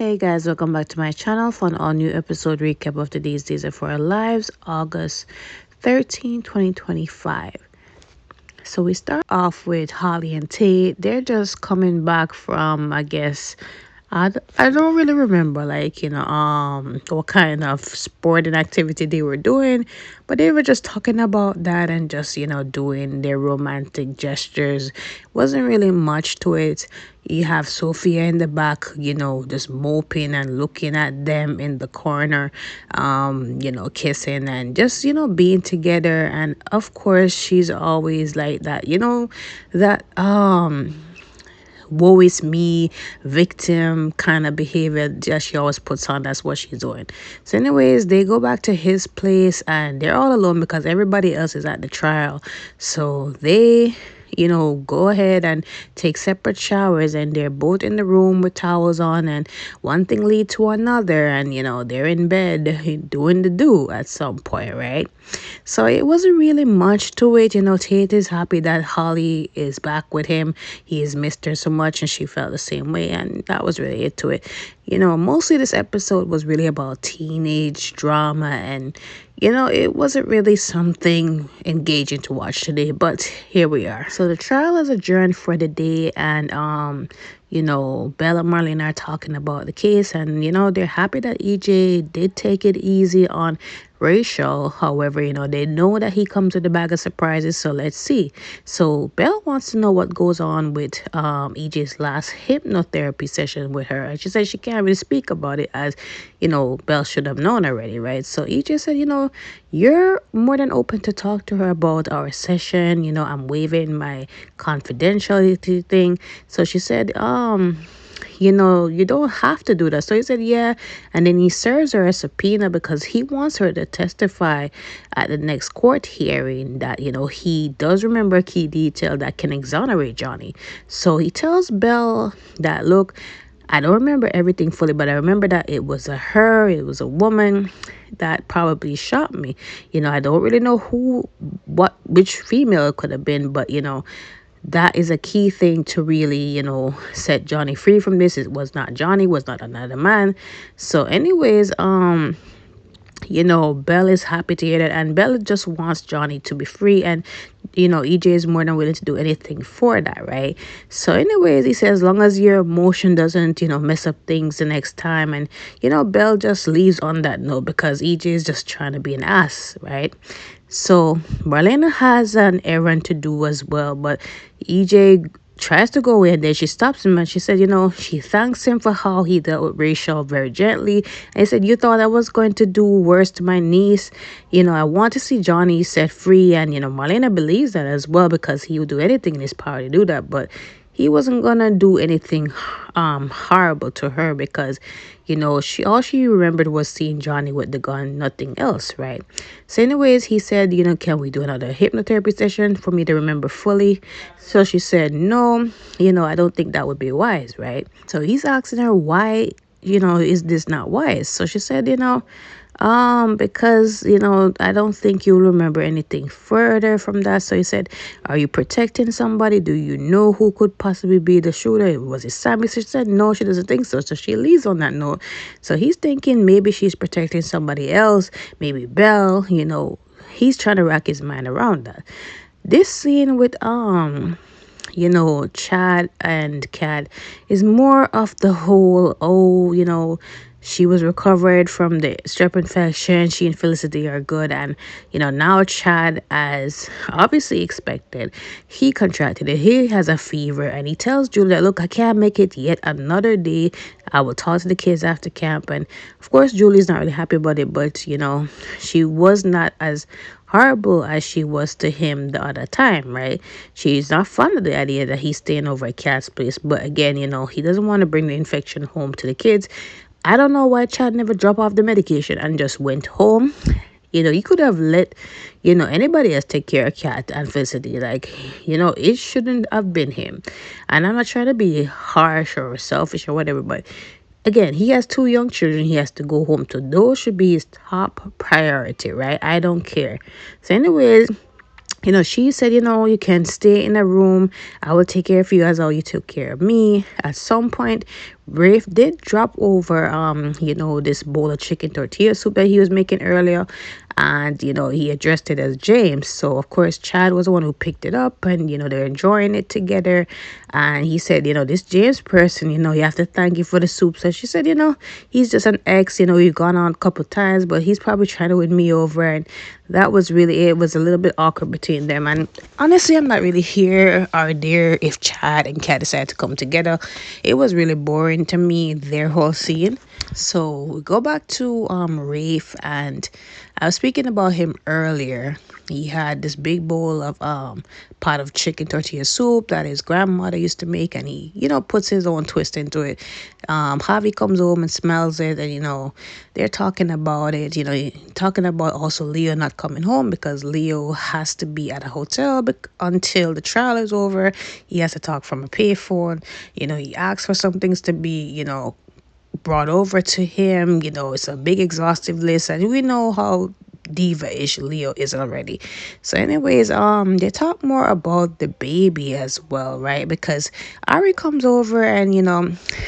Hey guys, welcome back to my channel for an all new episode recap of today's Daysofourlives, August 13, 2025. So we start off with Holly and Tate. They're just coming back from, I guess, I don't really remember, like, what kind of sporting activity they were doing, but they were just talking about that and just, doing their romantic gestures. Wasn't really much to it. You have Sophia in the back, just moping and looking at them in the corner, kissing and just, being together. And of course, she's always like that, that, woe is me, victim kind of behavior that she always puts on. That's what she's doing. So, anyways, they go back to his place and they're all alone because everybody else is at the trial. So they go ahead and take separate showers, and they're both in the room with towels on, and one thing lead to another, and they're in bed doing the do at some point, right? So it wasn't really much to it. Tate is happy that Holly is back with him. He has missed her so much, and she felt the same way, and that was really it to it. Mostly this episode was really about teenage drama, and it wasn't really something engaging to watch today, but here we are. So the trial is adjourned for the day, and Bella and Marlene are talking about the case, and they're happy that EJ did take it easy on Rachel. However, they know that he comes with a bag of surprises, so let's see. So Belle wants to know what goes on with EJ's last hypnotherapy session with her, and she said she can't really speak about it, as Belle should have known already, right? So EJ said, you're more than open to talk to her about our session. I'm waiving my confidentiality thing. So she said, you don't have to do that. So he said, yeah. And then he serves her a subpoena because he wants her to testify at the next court hearing that, he does remember a key detail that can exonerate Johnny. So he tells Belle that, look, I don't remember everything fully, but I remember that it was it was a woman that probably shot me. I don't really know which female it could have been, but, that is a key thing to really, set Johnny free from this. It was not Johnny, was not another man. So anyways, Belle is happy to hear that, and Belle just wants Johnny to be free, and EJ is more than willing to do anything for that, right? So anyways, he says, as long as your emotion doesn't mess up things the next time, and Belle just leaves on that note because EJ is just trying to be an ass, right? So Marlena has an errand to do as well, but EJ tries to go away, and then she stops him and she said, she thanks him for how he dealt with Rachel very gently. And he said, you thought I was going to do worse to my niece? I want to see Johnny set free. And, Marlena believes that as well, because he would do anything in his power to do that. But he wasn't gonna do anything horrible to her because all she remembered was seeing Johnny with the gun, nothing else, right? So anyways, he said, can we do another hypnotherapy session for me to remember fully? So she said, no, I don't think that would be wise, right? So he's asking her, why is this not wise? So she said, because I don't think you'll remember anything further from that. So he said, are you protecting somebody? Do you know who could possibly be the shooter? Was it Sammy? So she said no, she doesn't think so. So she leaves on that note. So he's thinking maybe she's protecting somebody else, maybe Belle. He's trying to rack his mind around that. This scene with Chad and Kat is more of the whole, she was recovered from the strep infection. She and Felicity are good. And, now Chad, as obviously expected, he contracted it. He has a fever, and he tells Julie, look, I can't make it yet another day. I will talk to the kids after camp. And of course, Julie's not really happy about it, but, she was not as horrible as she was to him the other time, right? She's not fond of the idea that he's staying over at Kat's place. But again, he doesn't want to bring the infection home to the kids. I don't know why Chad never dropped off the medication and just went home. You could have let, anybody else take care of Kat and Felicity. Like, it shouldn't have been him. And I'm not trying to be harsh or selfish or whatever, but again, he has 2 young children he has to go home to. Those should be his top priority, right? I don't care. So anyways, she said, you can stay in a room. I will take care of you as how you took care of me. At some point, Rafe did drop over this bowl of chicken tortilla soup that he was making earlier, and he addressed it as James. So of course Chad was the one who picked it up, and they're enjoying it together. And he said, this James person, you have to thank you for the soup. So she said, he's just an ex, we've gone on a couple times, but he's probably trying to win me over. And that was really it. It was a little bit awkward between them. And honestly, I'm not really here or there if Chad and Kat decide to come together. It was really boring to me, their whole scene. So we go back to Rafe, and I was speaking about him earlier. He had this big bowl of pot of chicken tortilla soup that his grandmother used to make, and he puts his own twist into it. Javi comes home and smells it, and they're talking about it. Talking about also Leo not coming home because Leo has to be at a hotel until the trial is over. He has to talk from a payphone. He asks for some things to be brought over to him. It's a big exhaustive list, and we know how diva-ish Leo is already. So anyways, they talk more about the baby as well, right? Because Ari comes over, and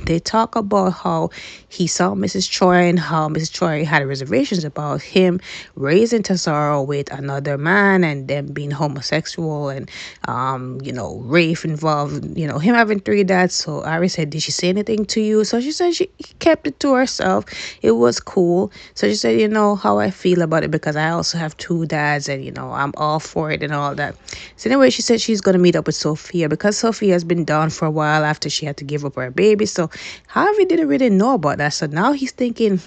they talk about how he saw Mrs. Choi and how Mrs. Choi had reservations about him raising Tesoro with another man and them being homosexual, and Rafe involved, him having three dads. So Ari said, did she say anything to you? So she said she kept it to herself. It was cool. So she said, how I feel about it, because I also have two dads, and I'm all for it and all that. So anyway, she said she's gonna meet up with Sophia because Sophia has been down for a while after she had to give up her baby. So Harvey didn't really know about that. So now he's thinking,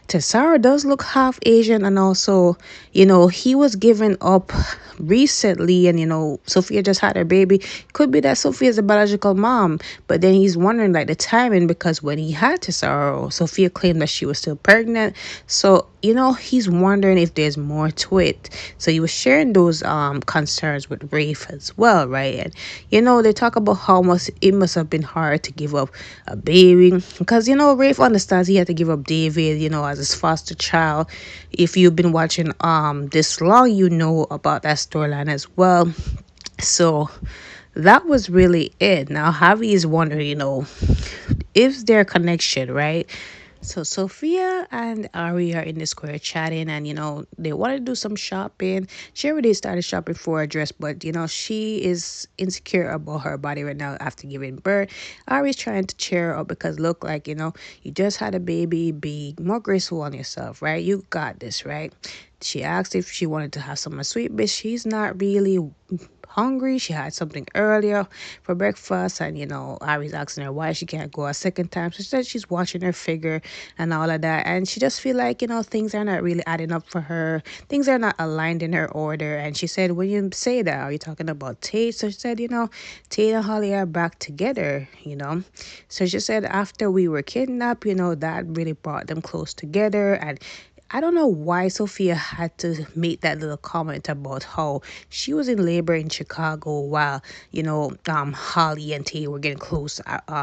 Tesara does look half Asian, and also, he was given up recently, and Sophia just had her baby. Could be that Sophia's a biological mom, but then he's wondering like the timing, because when he had Tesaro, Sophia claimed that she was still pregnant. So he's wondering if there's more to it. So he was sharing those concerns with Rafe as well, right? And they talk about how much it must have been hard to give up a baby, because Rafe understands he had to give up David, as his foster child. If you've been watching this long, you know about that storyline as well. So that was really it. Now Javi is wondering, is there a connection, right? So Sophia and Ari are in the square chatting, and they want to do some shopping. She already started shopping for a dress, but she is insecure about her body right now after giving birth. Ari's trying to cheer her up because look, like you just had a baby, be more graceful on yourself, right? You got this, right? She asked if she wanted to have some sweet, but she's not really hungry. She had something earlier for breakfast, and Ari's asking her why she can't go a second time. So she said she's watching her figure and all of that, and she just feel like things are not really adding up for her. Things are not aligned in her order. And she said, when you say that, are you talking about Tate? So she said, Tate and Holly are back together. So she said after we were kidnapped, that really brought them close together. And I don't know why Sophia had to make that little comment about how she was in labor in Chicago while, Holly and Tay were getting close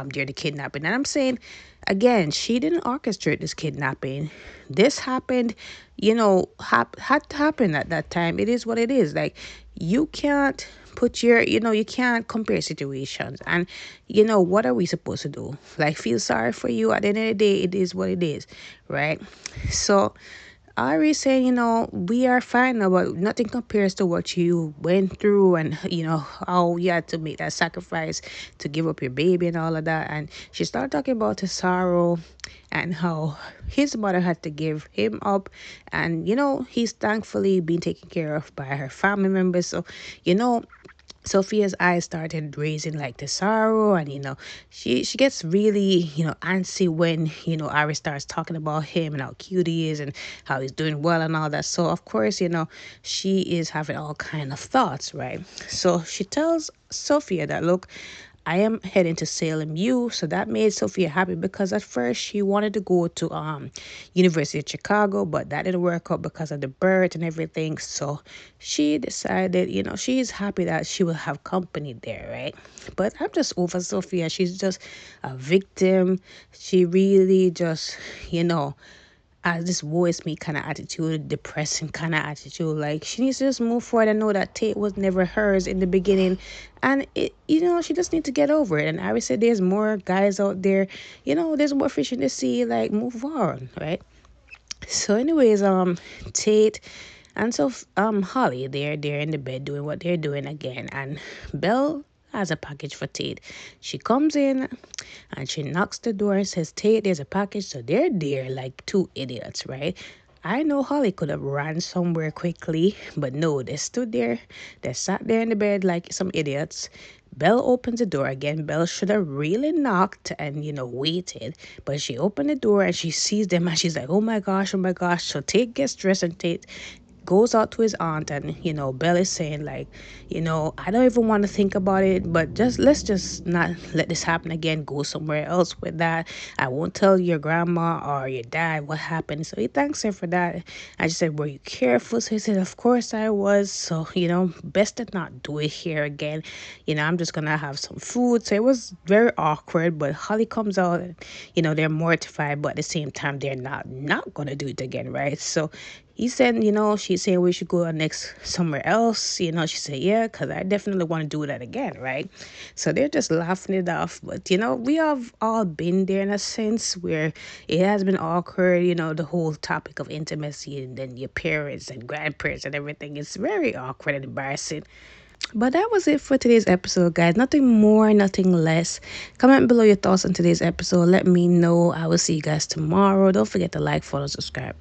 during the kidnapping. And I'm saying, again, she didn't orchestrate this kidnapping. This happened, had to happen at that time. It is what it is. Like, you can't put your, you can't compare situations. And, what are we supposed to do? Like, feel sorry for you? At the end of the day, it is what it is, right? So Ari saying, we are fine now, but nothing compares to what you went through, and how you had to make that sacrifice to give up your baby and all of that. And she started talking about his sorrow and how his mother had to give him up, and he's thankfully being taken care of by her family members. So Sophia's eyes started raising like the sorrow, and she gets really antsy when Ari starts talking about him and how cute he is and how he's doing well and all that. So of course she is having all kind of thoughts, right? So she tells Sophia that, look, I am heading to Salem U. So that made Sophia happy, because at first she wanted to go to University of Chicago, but that didn't work out because of the birth and everything. So she decided, she's happy that she will have company there, right? But I'm just over Sophia. She's just a victim. She really just, this woe is me kind of attitude, depressing kind of attitude. Like she needs to just move forward and know that Tate was never hers in the beginning, and she just need to get over it. And I would say there's more guys out there, there's more fish in the sea. Like move on, right? So, anyways, Tate and Holly, they're in the bed doing what they're doing again, and Belle has a package for Tate. She comes in and she knocks the door and says, "Tate, there's a package." So they're there like two idiots, right? I know Holly could have ran somewhere quickly, but no, they stood there. They sat there in the bed like some idiots. Belle opens the door again. Belle should have really knocked and, waited. But she opened the door and she sees them and she's like, oh my gosh, oh my gosh. So Tate gets dressed and Tate goes out to his aunt, and Belle is saying like, I don't even want to think about it, but let's just not let this happen again. Go somewhere else with that. I won't tell your grandma or your dad what happened. So he thanks her for that. I just said, were you careful? So he said, of course I was. So best to not do it here again. I'm just gonna have some food. So it was very awkward, but Holly comes out and they're mortified, but at the same time they're not gonna do it again, right? So he said, she's saying we should go next somewhere else. She said, yeah, because I definitely want to do that again, right? So they're just laughing it off. But, we have all been there in a sense where it has been awkward, the whole topic of intimacy and then your parents and grandparents and everything. It's very awkward and embarrassing. But that was it for today's episode, guys. Nothing more, nothing less. Comment below your thoughts on today's episode. Let me know. I will see you guys tomorrow. Don't forget to like, follow, subscribe.